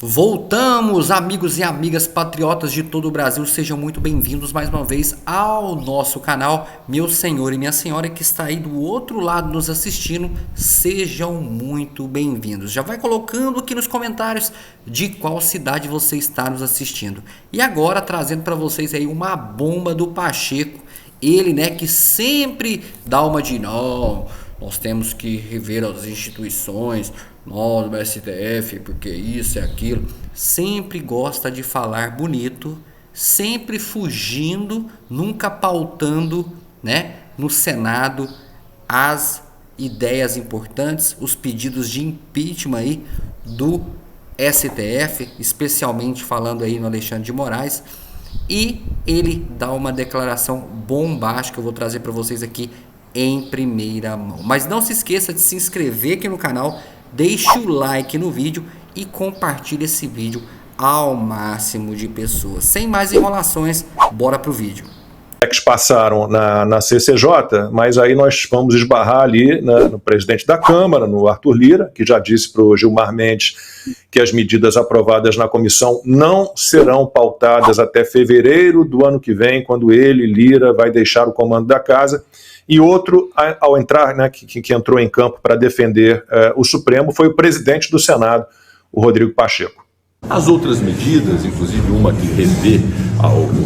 Voltamos, amigos e amigas patriotas de todo o Brasil, sejam muito bem-vindos mais uma vez ao nosso canal. Meu senhor e minha senhora que está aí do outro lado nos assistindo, sejam muito bem-vindos. Já vai colocando aqui nos comentários de qual cidade você está nos assistindo. E agora trazendo para vocês aí uma bomba do Pacheco, ele, né, que sempre dá uma de não, nós temos que rever as instituições, nós do STF, porque isso e aquilo. Sempre gosta de falar bonito, sempre fugindo, nunca pautando, né, no Senado as ideias importantes, os pedidos de impeachment aí do STF, especialmente falando aí no Alexandre de Moraes. E ele dá uma declaração bombástica, eu vou trazer para vocês aqui em primeira mão. Mas não se esqueça de se inscrever aqui no canal, deixe o like no vídeo e compartilhe esse vídeo ao máximo de pessoas. Sem mais enrolações, bora pro vídeo. Que passaram na CCJ, mas aí nós vamos esbarrar ali no presidente da Câmara, no Arthur Lira, que já disse para o Gilmar Mendes que as medidas aprovadas na comissão não serão pautadas até fevereiro do ano que vem, quando ele, Lira, vai deixar o comando da casa. E outro, ao entrar, né, que entrou em campo para defender o Supremo, foi o presidente do Senado, o Rodrigo Pacheco. As outras medidas, inclusive uma que revê,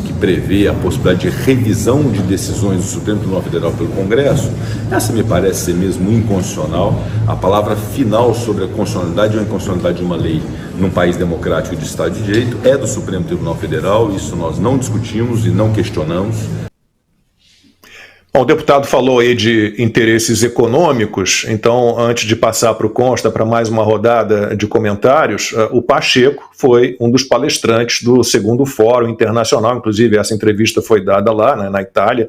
que prevê a possibilidade de revisão de decisões do Supremo Tribunal Federal pelo Congresso, essa me parece ser mesmo inconstitucional. A palavra final sobre a constitucionalidade ou inconstitucionalidade de uma lei num país democrático de Estado de Direito é do Supremo Tribunal Federal, isso nós não discutimos e não questionamos. Bom, o deputado falou aí de interesses econômicos, então antes de passar para o Consta para mais uma rodada de comentários, o Pacheco foi um dos palestrantes do segundo Fórum Internacional, inclusive essa entrevista foi dada lá, né, na Itália,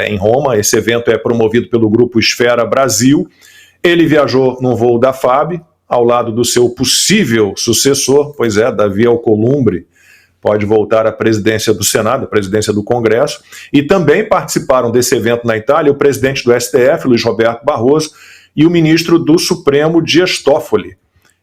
em Roma. Esse evento é promovido pelo grupo Esfera Brasil. Ele viajou num voo da FAB, ao lado do seu possível sucessor, pois é, Davi Alcolumbre, pode voltar à presidência do Senado, à presidência do Congresso, e também participaram desse evento na Itália o presidente do STF, Luiz Roberto Barroso, e o ministro do Supremo, Dias Toffoli.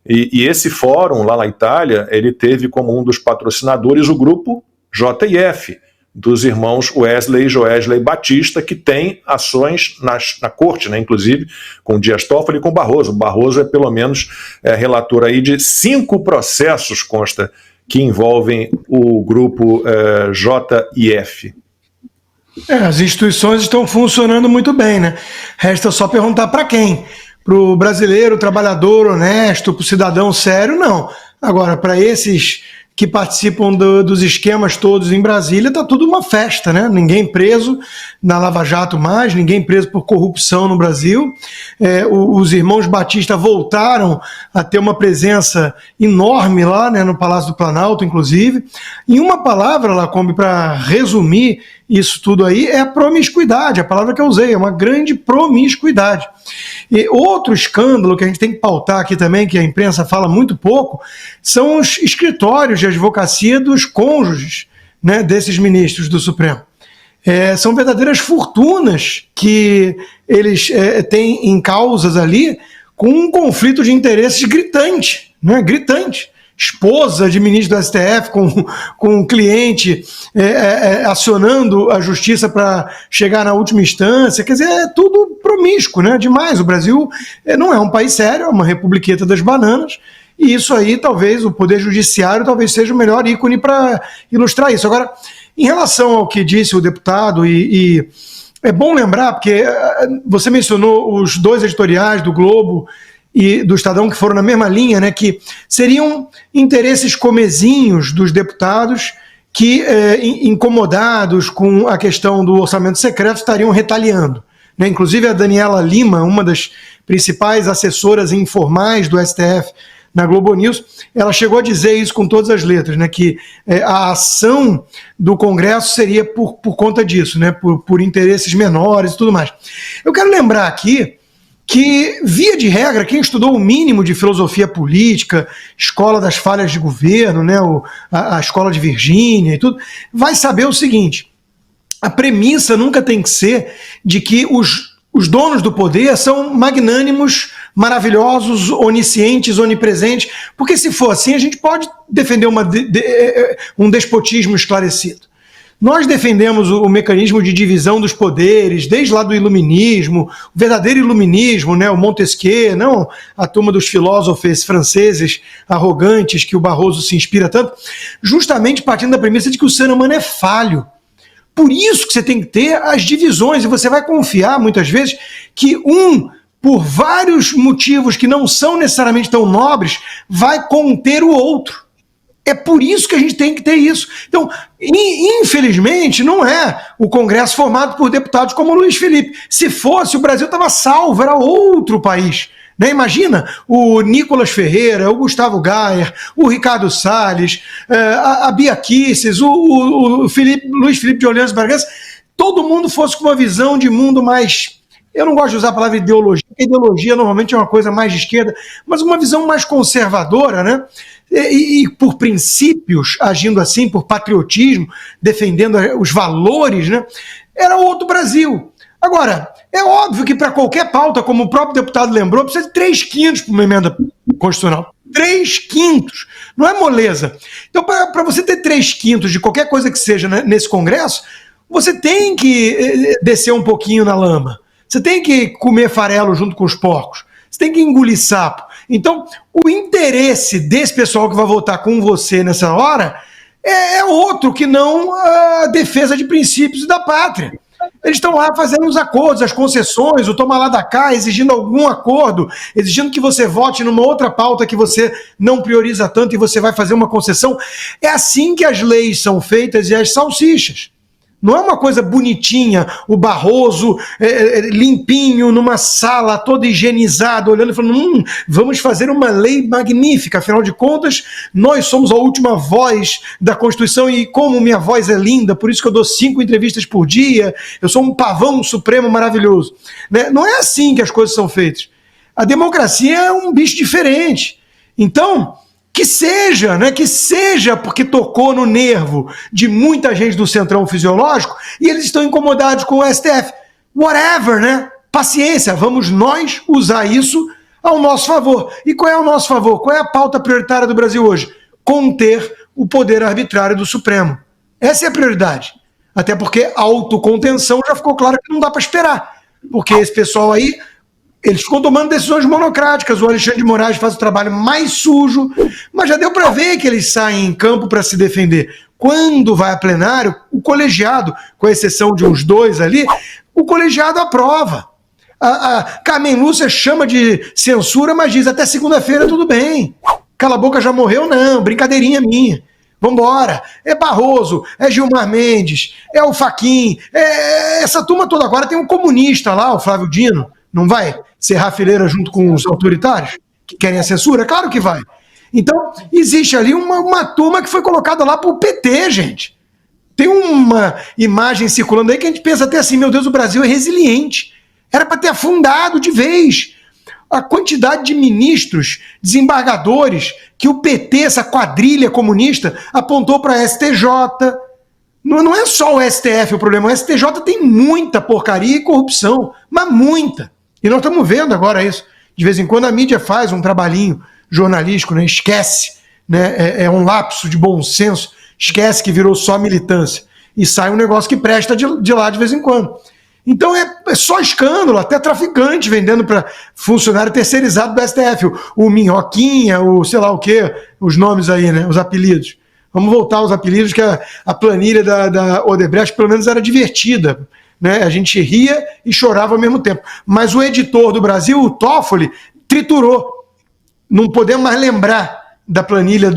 E esse fórum lá na Itália, ele teve como um dos patrocinadores o grupo JF, dos irmãos Wesley e Joesley Batista, que tem ações na corte, né, inclusive com Dias Toffoli e com Barroso. O Barroso é pelo menos relator aí de 5 processos, consta, que envolvem o grupo JF. As instituições estão funcionando muito bem, né? Resta só perguntar para quem. Para o brasileiro, trabalhador, honesto, para o cidadão sério, não. Agora, para esses que participam dos esquemas todos em Brasília, está tudo uma festa, né? Ninguém preso na Lava Jato mais, ninguém preso por corrupção no Brasil. Os irmãos Batista voltaram a ter uma presença enorme lá, né, no Palácio do Planalto, inclusive. Em uma palavra, Lacombe, para resumir isso tudo aí, é a promiscuidade, a palavra que eu usei, é uma grande promiscuidade. E outro escândalo que a gente tem que pautar aqui também, que a imprensa fala muito pouco, são os escritórios de advocacia dos cônjuges, né, desses ministros do Supremo. São verdadeiras fortunas que eles têm em causas ali, com um conflito de interesses gritante, né, gritante. Esposa de ministro do STF com um cliente acionando a justiça para chegar na última instância, quer dizer, é tudo promíscuo, né? Demais. O Brasil não é um país sério, é uma republiqueta das bananas, e isso aí talvez o Poder Judiciário talvez seja o melhor ícone para ilustrar isso. Agora, em relação ao que disse o deputado, e é bom lembrar, porque você mencionou os 2 editoriais do Globo e do Estadão que foram na mesma linha, né, que seriam interesses comezinhos dos deputados que, incomodados com a questão do orçamento secreto, estariam retaliando, né? Inclusive a Daniela Lima, uma das principais assessoras informais do STF na Globo News, ela chegou a dizer isso com todas as letras, né, que a ação do Congresso seria por conta disso, né, por interesses menores e tudo mais. Eu quero lembrar aqui que, via de regra, quem estudou o mínimo de filosofia política, escola das falhas de governo, né, a escola de Virgínia e tudo, vai saber o seguinte: a premissa nunca tem que ser de que os donos do poder são magnânimos maravilhosos, oniscientes, onipresentes, porque se for assim, a gente pode defender um despotismo esclarecido. Nós defendemos o mecanismo de divisão dos poderes, desde lá do iluminismo, o verdadeiro iluminismo, né, o Montesquieu, não a turma dos filósofos franceses arrogantes que o Barroso se inspira tanto, justamente partindo da premissa de que o ser humano é falho. Por isso que você tem que ter as divisões, e você vai confiar, muitas vezes, que por vários motivos que não são necessariamente tão nobres, vai conter o outro. É por isso que a gente tem que ter isso. Então, infelizmente, não é o Congresso formado por deputados como o Luiz Felipe. Se fosse, o Brasil estava salvo, era outro país. Né? Imagina o Nicolas Ferreira, o Gustavo Gayer, o Ricardo Salles, a Bia Kicis, o Luiz Felipe de Orleans Bragança, todo mundo fosse com uma visão de mundo mais... Eu não gosto de usar a palavra ideologia, porque ideologia normalmente é uma coisa mais de esquerda, mas uma visão mais conservadora, né? E por princípios, agindo assim, por patriotismo, defendendo os valores, né? Era outro Brasil. Agora, é óbvio que para qualquer pauta, como o próprio deputado lembrou, precisa de 3/5 para uma emenda constitucional. 3/5. Não é moleza. Então, para você ter 3/5 de qualquer coisa que seja, né, nesse Congresso, você tem que descer um pouquinho na lama. Você tem que comer farelo junto com os porcos. Você tem que engolir sapo. Então, o interesse desse pessoal que vai votar com você nessa hora é outro que não a defesa de princípios da pátria. Eles estão lá fazendo os acordos, as concessões, o toma lá da cá, exigindo algum acordo, exigindo que você vote numa outra pauta que você não prioriza tanto e você vai fazer uma concessão. É assim que as leis são feitas e as salsichas. Não é uma coisa bonitinha, o Barroso limpinho, numa sala toda higienizada, olhando e falando, vamos fazer uma lei magnífica, afinal de contas, nós somos a última voz da Constituição e como minha voz é linda, por isso que eu dou 5 entrevistas por dia, eu sou um pavão supremo maravilhoso. Né? Não é assim que as coisas são feitas. A democracia é um bicho diferente. Então... que seja porque tocou no nervo de muita gente do centrão fisiológico e eles estão incomodados com o STF. Whatever, né? Paciência, vamos nós usar isso ao nosso favor. E qual é o nosso favor? Qual é a pauta prioritária do Brasil hoje? Conter o poder arbitrário do Supremo. Essa é a prioridade. Até porque a autocontenção já ficou claro que não dá para esperar. Porque esse pessoal aí... eles ficam tomando decisões monocráticas. O Alexandre de Moraes faz o trabalho mais sujo, mas já deu para ver que eles saem em campo para se defender. Quando vai a plenário, o colegiado, com exceção de uns 2 ali, o colegiado aprova. A Carmen Lúcia chama de censura, mas diz até segunda-feira tudo bem. Cala a boca, já morreu? Não, brincadeirinha minha. Vambora, é Barroso, é Gilmar Mendes, é o Fachin, essa turma toda. Agora tem um comunista lá, o Flávio Dino. Não vai serrar fileira junto com os autoritários que querem a censura? Claro que vai. Então, existe ali uma turma que foi colocada lá por PT, gente. Tem uma imagem circulando aí que a gente pensa até assim, meu Deus, o Brasil é resiliente. Era para ter afundado de vez. A quantidade de ministros, desembargadores, que o PT, essa quadrilha comunista, apontou para a STJ. Não é só o STF o problema, o STJ tem muita porcaria e corrupção, mas muita. E nós estamos vendo agora isso. De vez em quando a mídia faz um trabalhinho jornalístico, né? Esquece, né? É um lapso de bom senso, esquece que virou só militância. E sai um negócio que presta de lá de vez em quando. Então é só escândalo, até traficante vendendo para funcionário terceirizado do STF. O Minhoquinha, o sei lá o quê, os nomes aí, né? Os apelidos. Vamos voltar aos apelidos, que a planilha da Odebrecht pelo menos era divertida. Né? A gente ria e chorava ao mesmo tempo. Mas o editor do Brasil, o Toffoli, triturou. Não podemos mais lembrar da planilha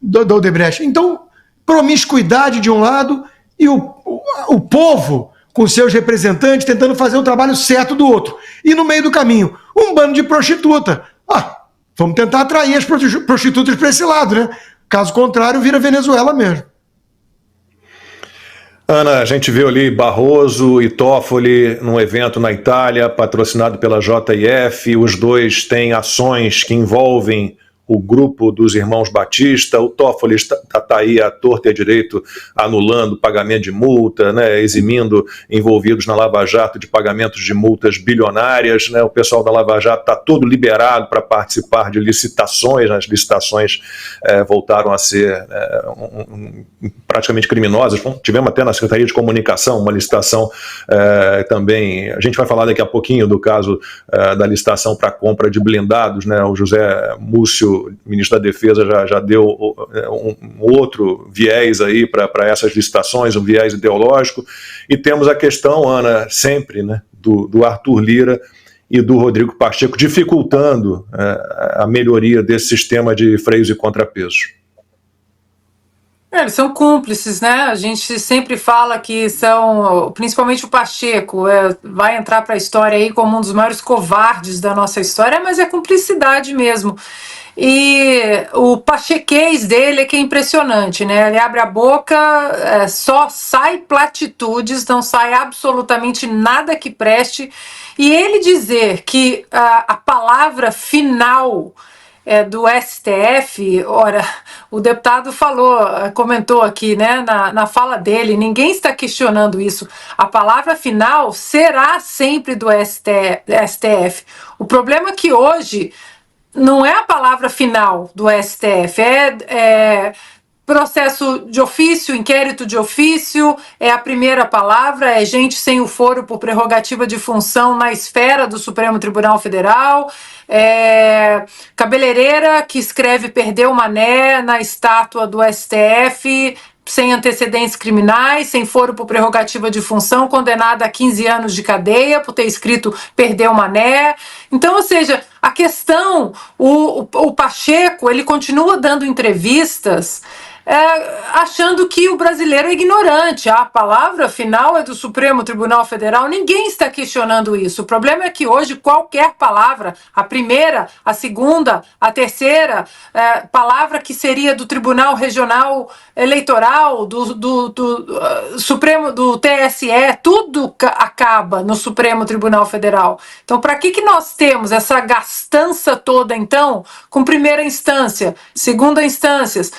da Odebrecht. Então, promiscuidade de um lado e o povo com seus representantes tentando fazer o trabalho certo do outro. E no meio do caminho, um bando de prostituta. Vamos tentar atrair as prostitutas para esse lado, né? Caso contrário, vira Venezuela mesmo. Ana, a gente viu ali Barroso e Toffoli num evento na Itália, patrocinado pela JIF. Os dois têm ações que envolvem o grupo dos irmãos Batista, o Toffoli está aí à torta e à direito anulando pagamento de multa, né, eximindo envolvidos na Lava Jato de pagamentos de multas bilionárias, né, o pessoal da Lava Jato está todo liberado para participar de licitações, as licitações voltaram a ser praticamente criminosas. Tivemos até na Secretaria de Comunicação uma licitação também, a gente vai falar daqui a pouquinho do caso da licitação para compra de blindados, né? O José Múcio, ministro da Defesa, já deu um outro viés aí para essas licitações, um viés ideológico, e temos a questão, Ana, sempre, né, do Arthur Lira e do Rodrigo Pacheco dificultando a melhoria desse sistema de freios e contrapesos. Eles são cúmplices, né? A gente sempre fala que são, principalmente o Pacheco, vai entrar para a história aí como um dos maiores covardes da nossa história, mas é cumplicidade mesmo. E o pachequês dele é que é impressionante, né? Ele abre a boca, só sai platitudes, não sai absolutamente nada que preste. E ele dizer que a palavra final do STF, ora, o deputado comentou aqui, né, na fala dele, ninguém está questionando isso. A palavra final será sempre do STF. O problema é que hoje não é a palavra final do STF, processo de ofício, inquérito de ofício, é a primeira palavra, é gente sem o foro por prerrogativa de função na esfera do Supremo Tribunal Federal, cabeleireira que escreve perdeu mané na estátua do STF, sem antecedentes criminais, sem foro por prerrogativa de função, condenada a 15 anos de cadeia por ter escrito perdeu mané. Então, ou seja, a questão, o Pacheco, ele continua dando entrevistas achando que o brasileiro é ignorante. A palavra final é do Supremo Tribunal Federal, ninguém está questionando isso. O problema é que hoje qualquer palavra, a primeira, a segunda, a terceira palavra que seria do Tribunal Regional Eleitoral, do Supremo, do TSE, tudo acaba no Supremo Tribunal Federal. Então, para que nós temos essa gastança toda, então, com primeira instância, segunda instância,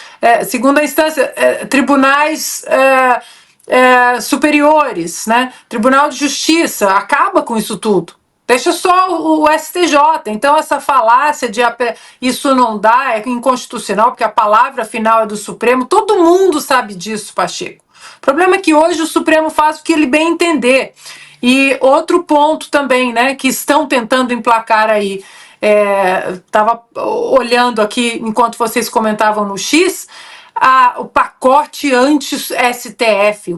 tribunais superiores, né? Tribunal de Justiça, acaba com isso tudo. Deixa só o STJ. Então, essa falácia de isso não dá, é inconstitucional, porque a palavra final é do Supremo, todo mundo sabe disso, Pacheco. O problema é que hoje o Supremo faz o que ele bem entender. E outro ponto também, né, que estão tentando emplacar aí, estava olhando aqui enquanto vocês comentavam no X, o pacote anti-STF,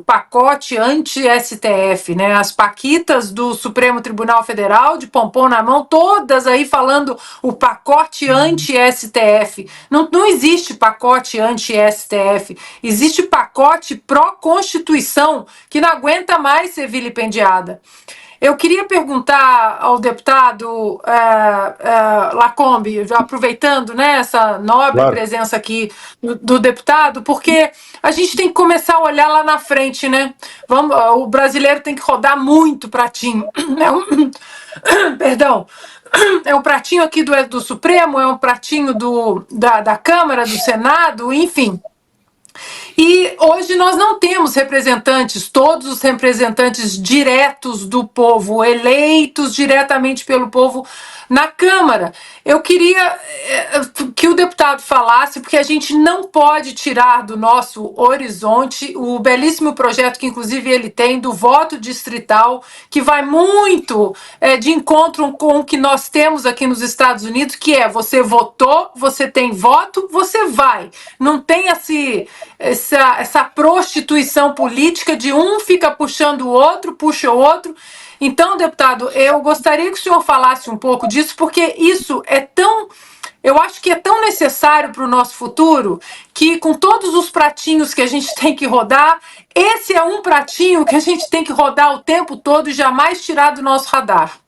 né? As paquitas do Supremo Tribunal Federal, de pompom na mão, todas aí falando o pacote anti-STF. Não existe pacote anti-STF, existe pacote pró-Constituição, que não aguenta mais ser vilipendiada. Eu queria perguntar ao deputado Lacombe, já aproveitando, né, essa nobre presença aqui do deputado, porque a gente tem que começar a olhar lá na frente, né? O brasileiro tem que rodar muito pratinho. Perdão. É um pratinho aqui do Supremo, é um pratinho da Câmara, do Senado, enfim. E hoje nós não temos representantes, todos os representantes diretos do povo, eleitos diretamente pelo povo na Câmara. Eu queria que o deputado falasse, porque a gente não pode tirar do nosso horizonte o belíssimo projeto que inclusive ele tem do voto distrital, que vai muito de encontro com o que nós temos aqui nos Estados Unidos, que é você votou, você tem voto, você vai. Não tem essa prostituição política de um fica puxando o outro, puxa o outro. Então, deputado, eu gostaria que o senhor falasse um pouco disso, porque isso eu acho que é tão necessário para o nosso futuro, que com todos os pratinhos que a gente tem que rodar, esse é um pratinho que a gente tem que rodar o tempo todo e jamais tirar do nosso radar.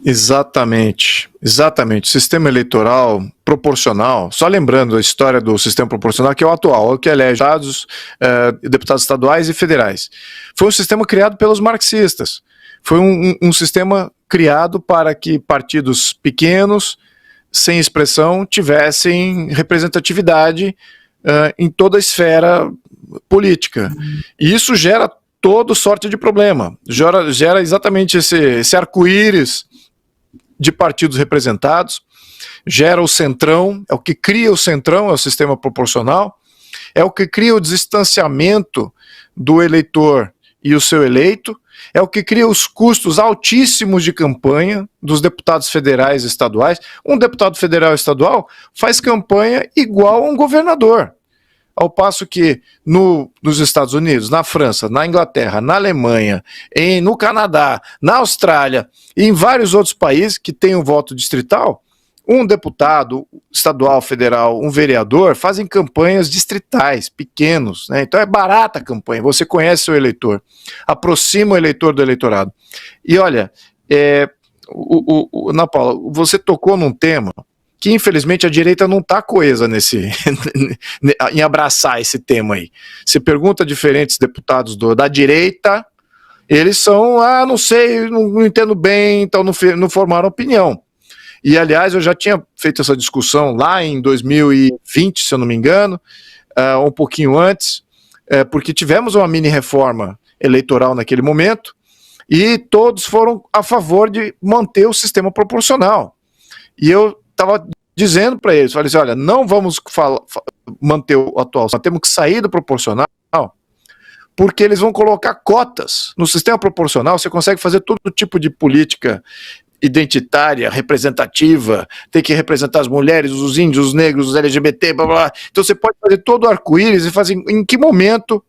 Exatamente. O sistema eleitoral proporcional, só lembrando a história do sistema proporcional, que é o atual, que elege deputados estaduais e federais. Foi um sistema criado pelos marxistas. Foi um sistema criado para que partidos pequenos sem expressão tivessem representatividade em toda a esfera política. E isso gera toda sorte de problema, gera exatamente esse arco-íris de partidos representados, gera o centrão, é o que cria o centrão, é o sistema proporcional, é o que cria o distanciamento do eleitor e o seu eleito, é o que cria os custos altíssimos de campanha dos deputados federais e estaduais. Um deputado federal e estadual faz campanha igual a um governador. Ao passo que nos Estados Unidos, na França, na Inglaterra, na Alemanha, no Canadá, na Austrália e em vários outros países que têm o voto distrital, um deputado estadual, federal, um vereador fazem campanhas distritais, pequenos, né? Então é barata a campanha, você conhece o eleitor, aproxima o eleitor do eleitorado. E olha, Ana Paula, você tocou num tema que infelizmente a direita não está coesa em abraçar esse tema aí. Você pergunta a diferentes deputados da direita, eles são, não sei, não entendo bem, então não formaram opinião. E aliás, eu já tinha feito essa discussão lá em 2020, se eu não me engano, um pouquinho antes, porque tivemos uma mini reforma eleitoral naquele momento, e todos foram a favor de manter o sistema proporcional. E eu estava dizendo para eles, falei assim, olha, não vamos manter o atual, nós temos que sair do proporcional, porque eles vão colocar cotas. No sistema proporcional você consegue fazer todo tipo de política identitária, representativa, tem que representar as mulheres, os índios, os negros, os LGBT, blá, blá. Então você pode fazer todo o arco-íris e fazer em que momento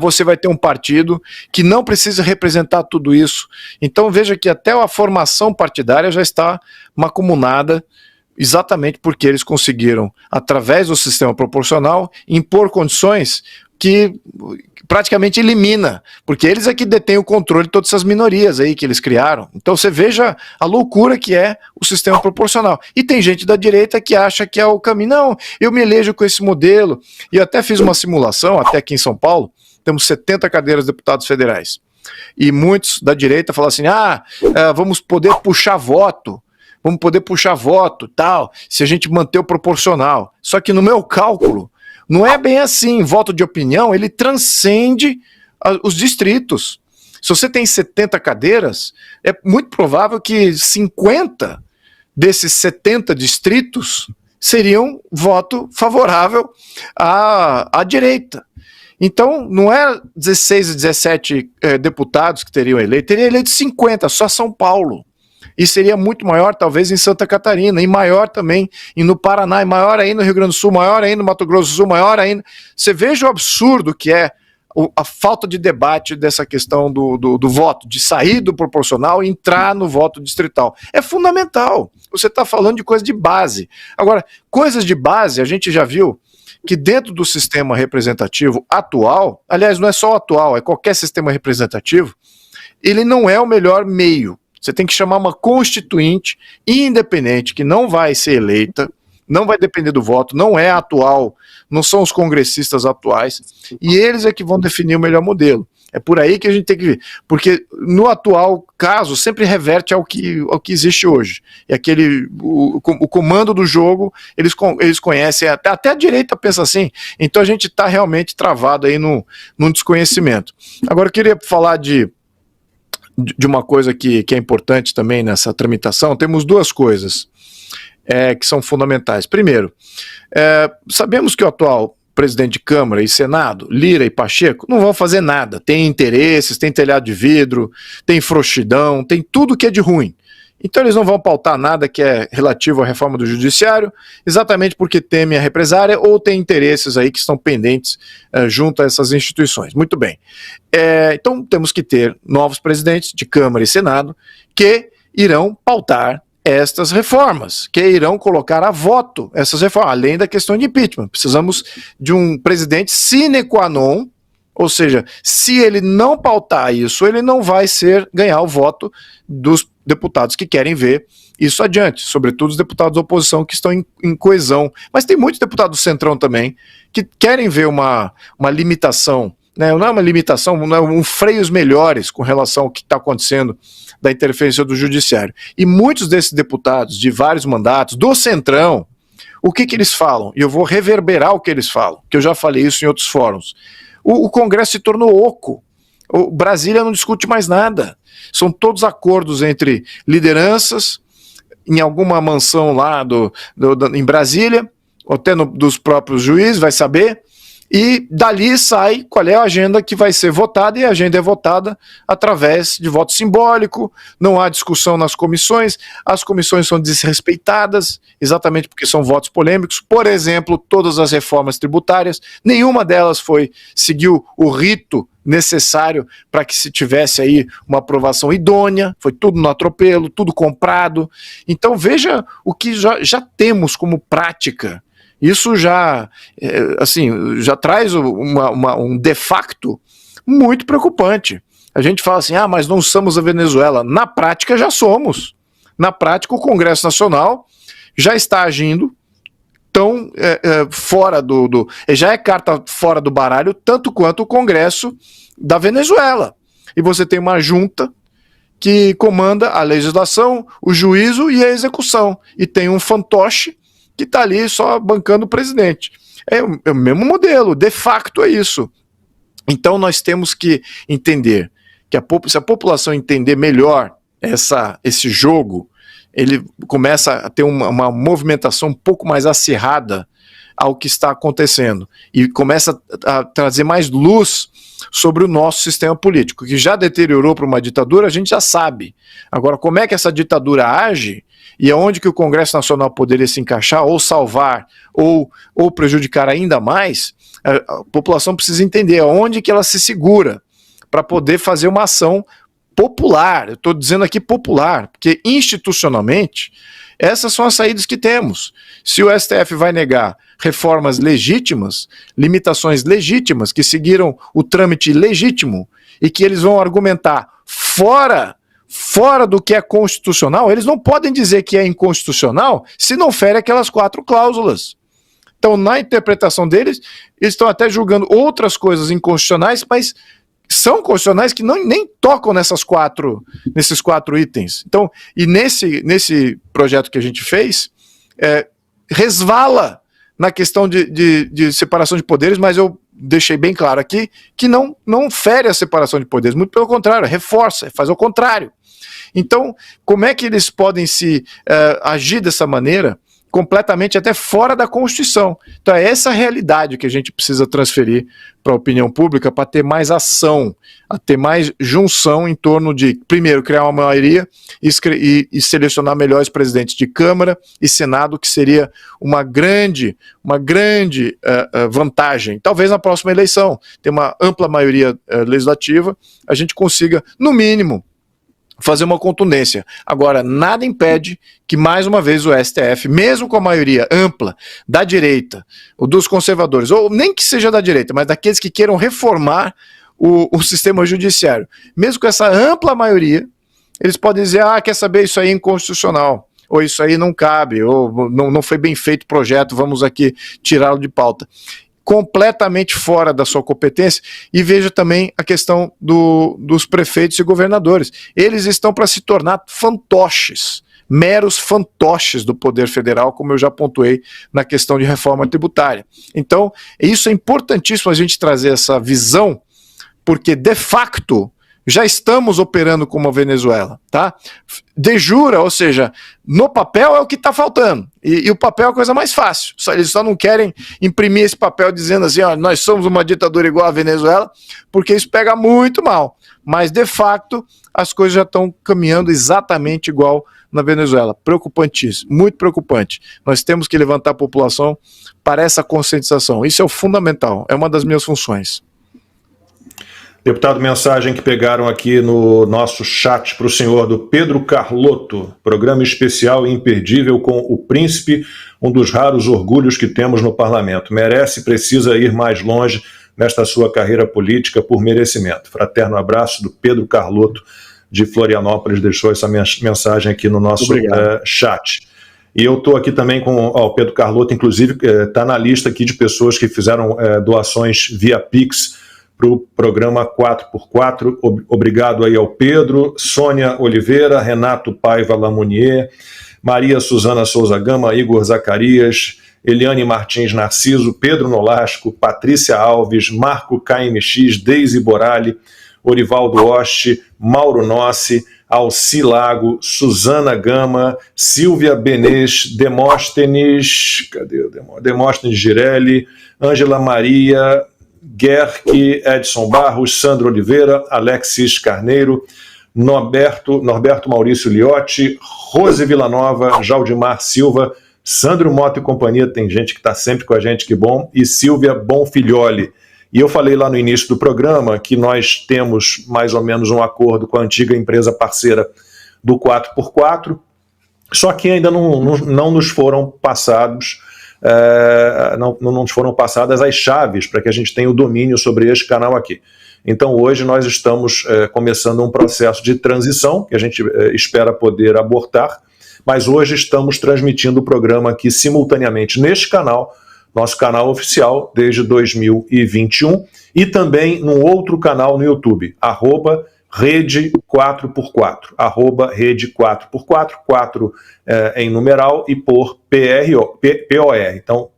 você vai ter um partido que não precisa representar tudo isso. Então veja que até a formação partidária já está macumunada, exatamente porque eles conseguiram, através do sistema proporcional, impor condições que praticamente elimina, porque eles é que detêm o controle de todas essas minorias aí que eles criaram. Então você veja a loucura que é o sistema proporcional. E tem gente da direita que acha que é o caminho. Não, eu me elejo com esse modelo. E eu até fiz uma simulação, até aqui em São Paulo, temos 70 cadeiras de deputados federais. E muitos da direita falam assim, vamos poder puxar voto, tal, se a gente manter o proporcional. Só que no meu cálculo, não é bem assim. Voto de opinião, ele transcende os distritos. Se você tem 70 cadeiras, é muito provável que 50 desses 70 distritos seriam voto favorável à direita. Então, não é 16 e 17 deputados que teriam eleito, teria eleito 50, só São Paulo. E seria muito maior, talvez, em Santa Catarina, e maior também no Paraná, e maior ainda no Rio Grande do Sul, maior ainda no Mato Grosso do Sul, maior ainda. Você veja o absurdo que é a falta de debate dessa questão do voto, de sair do proporcional e entrar no voto distrital. É fundamental. Você está falando de coisa de base. Agora, coisas de base, a gente já viu que dentro do sistema representativo atual, aliás, não é só o atual, é qualquer sistema representativo, ele não é o melhor meio. Você tem que chamar uma constituinte independente, que não vai ser eleita, não vai depender do voto, não é atual, não são os congressistas atuais, e eles é que vão definir o melhor modelo. É por aí que a gente tem que ver, porque no atual caso sempre reverte ao que existe hoje. E o comando do jogo, eles conhecem, até a direita pensa assim, então a gente está realmente travado aí num desconhecimento. Agora eu queria falar de uma coisa que é importante também nessa tramitação. Temos duas coisas que são fundamentais. Primeiro, sabemos que o atual presidente de Câmara e Senado, Lira e Pacheco, não vão fazer nada. Tem interesses, tem telhado de vidro, tem frouxidão, tem tudo que é de ruim. Então eles não vão pautar nada que é relativo à reforma do judiciário, exatamente porque temem a represária ou tem interesses aí que estão pendentes junto a essas instituições. Muito bem. Então temos que ter novos presidentes de Câmara e Senado que irão pautar estas reformas, que irão colocar a voto essas reformas, além da questão de impeachment. Precisamos de um presidente sine qua non, ou seja, se ele não pautar isso, ele não vai ganhar o voto dos deputados que querem ver isso adiante, sobretudo os deputados da oposição que estão em coesão. Mas tem muitos deputados do Centrão também que querem ver uma limitação né, não é uma limitação, não é um freios melhores com relação ao que está acontecendo da interferência do judiciário. E muitos desses deputados de vários mandatos, do Centrão, o que eles falam? E eu vou reverberar o que eles falam, que eu já falei isso em outros fóruns. O Congresso se tornou oco. O Brasília não discute mais nada. São todos acordos entre lideranças, em alguma mansão lá em Brasília, ou até dos próprios juízes, vai saber, e dali sai qual é a agenda que vai ser votada, e a agenda é votada através de voto simbólico, não há discussão nas comissões, as comissões são desrespeitadas, exatamente porque são votos polêmicos. Por exemplo, todas as reformas tributárias, nenhuma delas seguiu o rito necessário para que se tivesse aí uma aprovação idônea, foi tudo no atropelo, tudo comprado. Então veja o que já temos como prática. Isso já traz um de facto muito preocupante. A gente fala assim, mas não somos a Venezuela. Na prática já somos. Na prática o Congresso Nacional já está agindo tão fora já é carta fora do baralho, tanto quanto o Congresso da Venezuela. E você tem uma junta que comanda a legislação, o juízo e a execução. E tem um fantoche que está ali só bancando o presidente. É o mesmo modelo, de facto é isso. Então nós temos que entender que se a população entender melhor esse jogo, ele começa a ter uma movimentação um pouco mais acirrada ao que está acontecendo e começa a trazer mais luz sobre o nosso sistema político, que já deteriorou para uma ditadura, a gente já sabe. Agora, como é que essa ditadura age e aonde que o Congresso Nacional poderia se encaixar, ou salvar, ou prejudicar ainda mais, a população precisa entender aonde que ela se segura para poder fazer uma ação popular. Eu estou dizendo aqui popular, porque institucionalmente essas são as saídas que temos. Se o STF vai negar reformas legítimas, limitações legítimas, que seguiram o trâmite legítimo e que eles vão argumentar fora do que é constitucional, eles não podem dizer que é inconstitucional se não fere aquelas 4 cláusulas. Então, na interpretação deles, eles estão até julgando outras coisas inconstitucionais, mas são constitucionais que nem tocam nesses 4 itens. Então, e nesse projeto que a gente fez, resvala na questão de separação de poderes, mas eu deixei bem claro aqui que não fere a separação de poderes, muito pelo contrário, reforça, faz o contrário. Então, como é que eles podem agir dessa maneira, completamente até fora da Constituição? Então é essa realidade que a gente precisa transferir para a opinião pública para ter mais ação, a ter mais junção em torno de, primeiro, criar uma maioria e selecionar melhores presidentes de Câmara e Senado, que seria uma grande vantagem. Talvez na próxima eleição, ter uma ampla maioria legislativa, a gente consiga, no mínimo, fazer uma contundência. Agora, nada impede que, mais uma vez, o STF, mesmo com a maioria ampla da direita, ou dos conservadores, ou nem que seja da direita, mas daqueles que queiram reformar o sistema judiciário, mesmo com essa ampla maioria, eles podem dizer, quer saber, isso aí é inconstitucional, ou isso aí não cabe, ou não foi bem feito o projeto, vamos aqui tirá-lo de pauta. Completamente fora da sua competência. E veja também a questão dos prefeitos e governadores. Eles estão para se tornar fantoches, meros fantoches do poder federal, como eu já pontuei na questão de reforma tributária. Então, isso é importantíssimo a gente trazer essa visão, porque de facto já estamos operando como a Venezuela, tá? De jure, ou seja, no papel é o que está faltando, e o papel é a coisa mais fácil, eles só não querem imprimir esse papel dizendo assim, nós somos uma ditadura igual a Venezuela, porque isso pega muito mal, mas de facto as coisas já estão caminhando exatamente igual na Venezuela. Preocupantíssimo, muito preocupante. Nós temos que levantar a população para essa conscientização, isso é o fundamental, é uma das minhas funções. Deputado, mensagem que pegaram aqui no nosso chat para o senhor do Pedro Carlotto, programa especial e imperdível com o Príncipe, um dos raros orgulhos que temos no parlamento. Merece e precisa ir mais longe nesta sua carreira política por merecimento. Fraterno abraço do Pedro Carlotto de Florianópolis, deixou essa mensagem aqui no nosso chat. E eu estou aqui também com o Pedro Carlotto, inclusive está na lista aqui de pessoas que fizeram doações via Pix para o programa 4x4. Obrigado aí ao Pedro, Sônia Oliveira, Renato Paiva Lamounier, Maria Suzana Souza Gama, Igor Zacarias, Eliane Martins Narciso, Pedro Nolasco, Patrícia Alves, Marco KMX, Deise Borali, Orivaldo Oste, Mauro Nossi, Alci Lago, Suzana Gama, Silvia Benês, Demóstenes Girelli, Ângela Maria, Guerque, Edson Barros, Sandro Oliveira, Alexis Carneiro, Norberto Maurício Liotti, Rose Villanova, Jaldimar Silva, Sandro Mota e companhia, tem gente que está sempre com a gente, que bom, e Silvia Bonfilholi. E eu falei lá no início do programa que nós temos mais ou menos um acordo com a antiga empresa parceira do 4x4, só que ainda não nos foram passados, não nos foram passadas as chaves para que a gente tenha o domínio sobre este canal aqui. Então hoje nós estamos começando um processo de transição, que a gente espera poder abortar, mas hoje estamos transmitindo o programa aqui simultaneamente neste canal, nosso canal oficial desde 2021, e também num outro canal no YouTube, Rede 4x4, Rede 4x4, 4 em numeral e por POR. Então,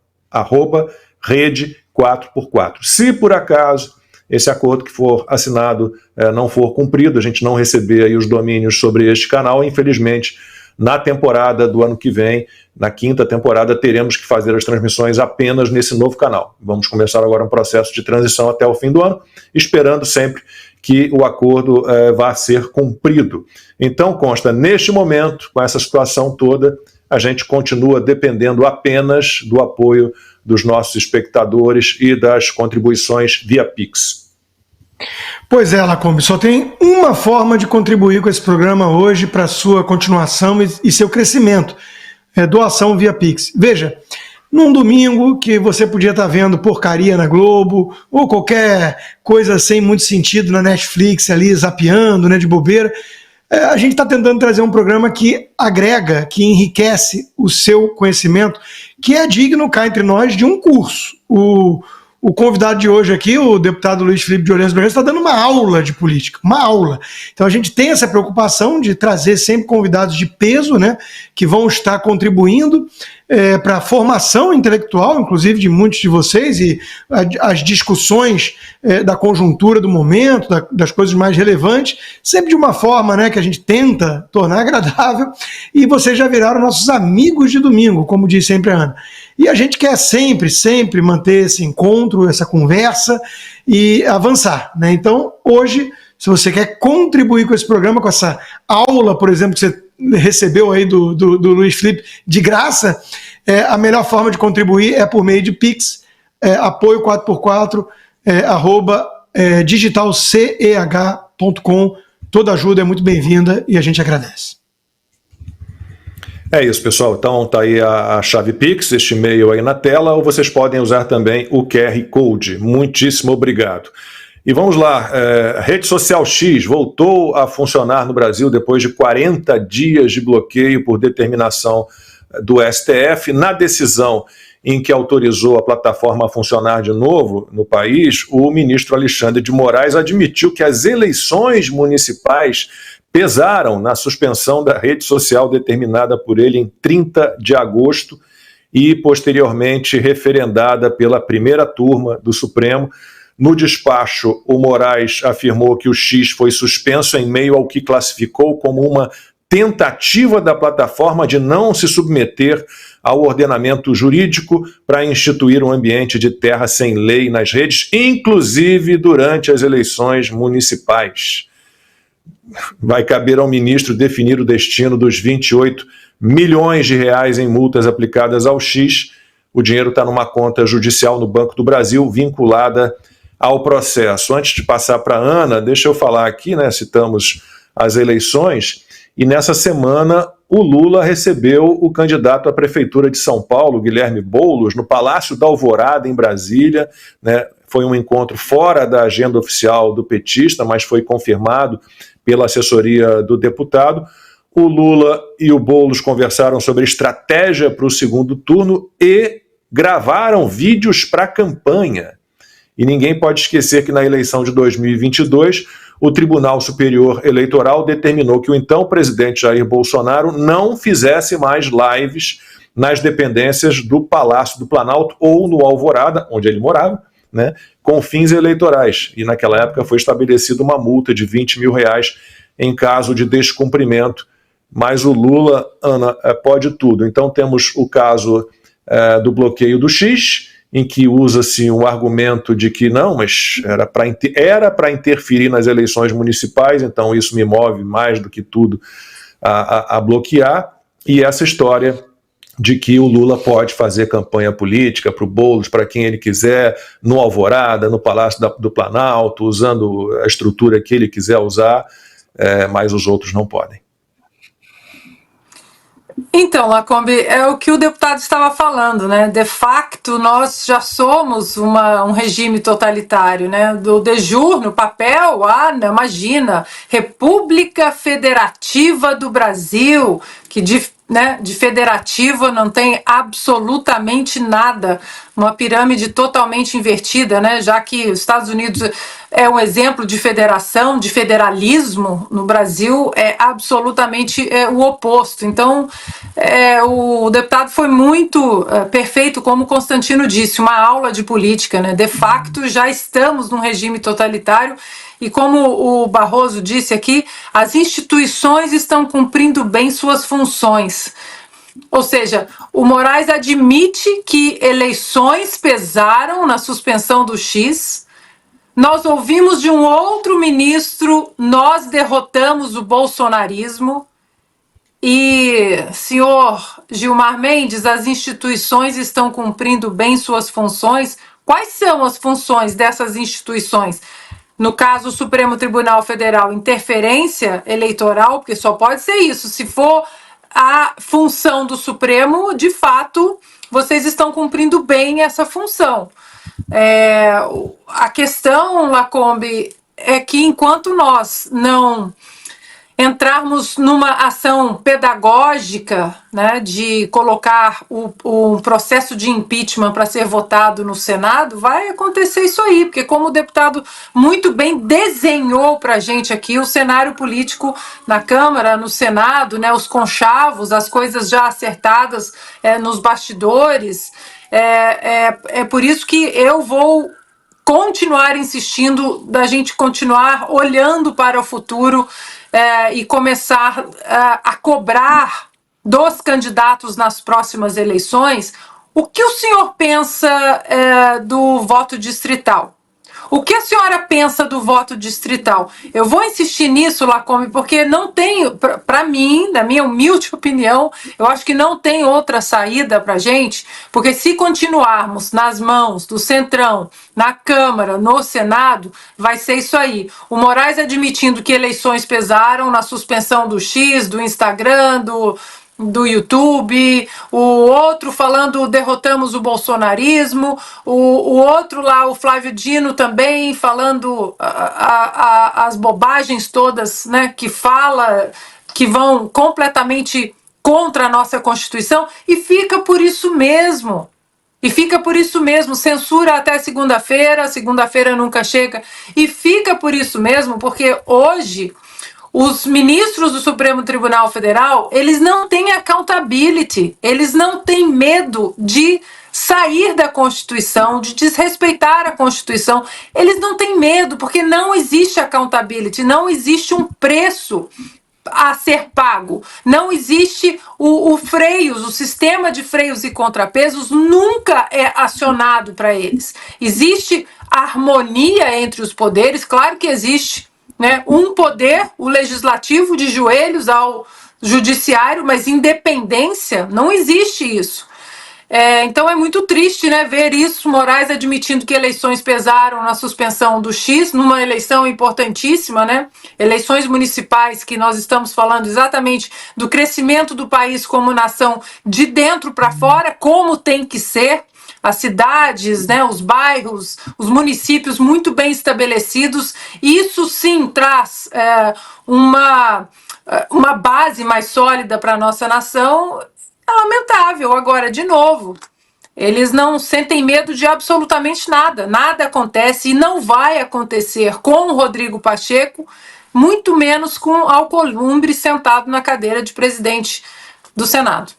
Rede 4x4. Se por acaso esse acordo que for assinado não for cumprido, a gente não receber aí os domínios sobre este canal, infelizmente, na temporada do ano que vem, na quinta temporada, teremos que fazer as transmissões apenas nesse novo canal. Vamos começar agora um processo de transição até o fim do ano, esperando sempre que o acordo vá ser cumprido. Então, consta, neste momento, com essa situação toda, a gente continua dependendo apenas do apoio dos nossos espectadores e das contribuições via Pix. Pois é, Lacombe, só tem uma forma de contribuir com esse programa hoje para sua continuação e seu crescimento, doação via Pix. Veja, num domingo que você podia estar vendo porcaria na Globo, ou qualquer coisa sem muito sentido na Netflix ali, zapeando, né, de bobeira, a gente está tentando trazer um programa que agrega, que enriquece o seu conhecimento, que é digno, cá entre nós, de um curso. O convidado de hoje aqui, o deputado Luiz Felipe de Orleans Bragança, está dando uma aula de política, uma aula. Então a gente tem essa preocupação de trazer sempre convidados de peso, né, que vão estar contribuindo para a formação intelectual, inclusive de muitos de vocês, e as discussões da conjuntura do momento, das coisas mais relevantes, sempre de uma forma, né, que a gente tenta tornar agradável, e vocês já viraram nossos amigos de domingo, como diz sempre a Ana. E a gente quer sempre manter esse encontro, essa conversa e avançar, né? Então, hoje, se você quer contribuir com esse programa, com essa aula, por exemplo, que você recebeu aí do Luiz Felipe de graça, a melhor forma de contribuir é por meio de Pix, apoio 4x4, digitalceh.com. Toda ajuda é muito bem-vinda e a gente agradece. É isso, pessoal. Então tá aí a chave Pix, este e-mail aí na tela, ou vocês podem usar também o QR Code. Muitíssimo obrigado. E vamos lá, rede social X voltou a funcionar no Brasil depois de 40 dias de bloqueio por determinação do STF. Na decisão em que autorizou a plataforma a funcionar de novo no país, o ministro Alexandre de Moraes admitiu que as eleições municipais pesaram na suspensão da rede social determinada por ele em 30 de agosto e, posteriormente, referendada pela primeira turma do Supremo. No despacho, o Moraes afirmou que o X foi suspenso em meio ao que classificou como uma tentativa da plataforma de não se submeter ao ordenamento jurídico para instituir um ambiente de terra sem lei nas redes, inclusive durante as eleições municipais. Vai caber ao ministro definir o destino dos 28 milhões de reais em multas aplicadas ao X. O dinheiro está numa conta judicial no Banco do Brasil, vinculada ao processo. Antes de passar para a Ana, deixa eu falar aqui, né, citamos as eleições, e nessa semana o Lula recebeu o candidato à Prefeitura de São Paulo, Guilherme Boulos, no Palácio da Alvorada, em Brasília, né? Foi um encontro fora da agenda oficial do petista, mas foi confirmado pela assessoria do deputado. O Lula e o Boulos conversaram sobre estratégia para o segundo turno e gravaram vídeos para a campanha. E ninguém pode esquecer que na eleição de 2022, o Tribunal Superior Eleitoral determinou que o então presidente Jair Bolsonaro não fizesse mais lives nas dependências do Palácio do Planalto ou no Alvorada, onde ele morava, né, com fins eleitorais. E naquela época foi estabelecida uma multa de R$20 mil em caso de descumprimento. Mas o Lula, Ana, pode tudo. Então temos o caso do bloqueio do X, em que usa-se um argumento de que não, mas era para interferir nas eleições municipais, então isso me move mais do que tudo a bloquear, e essa história de que o Lula pode fazer campanha política para o Boulos, para quem ele quiser, no Alvorada, no Palácio do Planalto, usando a estrutura que ele quiser usar, mas os outros não podem. Então, Lacombe, é o que o deputado estava falando, né? De facto, nós já somos um regime totalitário, né? Do de jure, no papel, não, imagina, República Federativa do Brasil, que de federativa não tem absolutamente nada, uma pirâmide totalmente invertida, né? Já que os Estados Unidos é um exemplo de federação, de federalismo, no Brasil é absolutamente o oposto. Então, o deputado foi muito perfeito, como Constantino disse, uma aula de política, né? De facto, já estamos num regime totalitário. E como o Barroso disse aqui, as instituições estão cumprindo bem suas funções. Ou seja, o Moraes admite que eleições pesaram na suspensão do X. Nós ouvimos de um outro ministro, nós derrotamos o bolsonarismo. E, senhor Gilmar Mendes, as instituições estão cumprindo bem suas funções. Quais são as funções dessas instituições? No caso, o Supremo Tribunal Federal, interferência eleitoral, porque só pode ser isso. Se for a função do Supremo, de fato, vocês estão cumprindo bem essa função. A questão, Lacombe, é que enquanto nós não entrarmos numa ação pedagógica, né, de colocar o processo de impeachment para ser votado no Senado, vai acontecer isso aí, porque como o deputado muito bem desenhou para a gente aqui o cenário político na Câmara, no Senado, né, os conchavos, as coisas já acertadas nos bastidores, é por isso que eu vou continuar insistindo da gente continuar olhando para o futuro e começar a cobrar dos candidatos nas próximas eleições. O que o senhor pensa do voto distrital? O que a senhora pensa do voto distrital? Eu vou insistir nisso, Lacombe, porque não tem, para mim, na minha humilde opinião, eu acho que não tem outra saída para a gente, porque se continuarmos nas mãos do Centrão, na Câmara, no Senado, vai ser isso aí. O Moraes admitindo que eleições pesaram na suspensão do X, do Instagram, do YouTube, o outro falando derrotamos o bolsonarismo, o outro lá, o Flávio Dino também falando as bobagens todas, né, que fala, que vão completamente contra a nossa Constituição, e fica por isso mesmo. E fica por isso mesmo, censura até segunda-feira nunca chega, e fica por isso mesmo, porque hoje os ministros do Supremo Tribunal Federal, eles não têm accountability, eles não têm medo de sair da Constituição, de desrespeitar a Constituição. Eles não têm medo, porque não existe accountability, não existe um preço a ser pago. Não existe o freio, o sistema de freios e contrapesos nunca é acionado para eles. Existe harmonia entre os poderes, claro que existe, né? Um poder, o legislativo, de joelhos ao judiciário, mas independência, não existe isso. Então é muito triste, né, ver isso, Moraes admitindo que eleições pesaram na suspensão do X, numa eleição importantíssima, né? Eleições municipais, que nós estamos falando exatamente do crescimento do país como nação de dentro para fora, como tem que ser. As cidades, né, os bairros, os municípios muito bem estabelecidos, isso sim traz uma base mais sólida para a nossa nação. É lamentável. Agora, de novo, Eles não sentem medo de absolutamente nada. Nada acontece e não vai acontecer com o Rodrigo Pacheco, muito menos com Alcolumbre sentado na cadeira de presidente do Senado.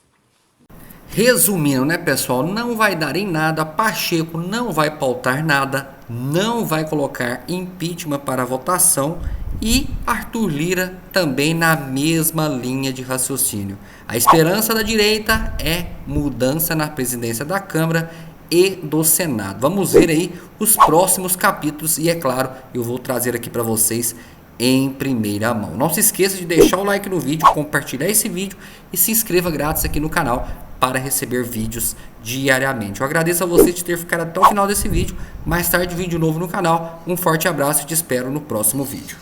Resumindo, né, pessoal, não vai dar em nada, Pacheco não vai pautar nada, não vai colocar impeachment para votação e Arthur Lira também na mesma linha de raciocínio. A esperança da direita é mudança na presidência da Câmara e do Senado. Vamos ver aí os próximos capítulos e, é claro, eu vou trazer aqui para vocês em primeira mão. Não se esqueça de deixar o like no vídeo, compartilhar esse vídeo e se inscreva grátis aqui no canal para receber vídeos diariamente. Eu agradeço a você de ter ficado até o final desse vídeo. Mais tarde, vídeo novo no canal. Um forte abraço e te espero no próximo vídeo.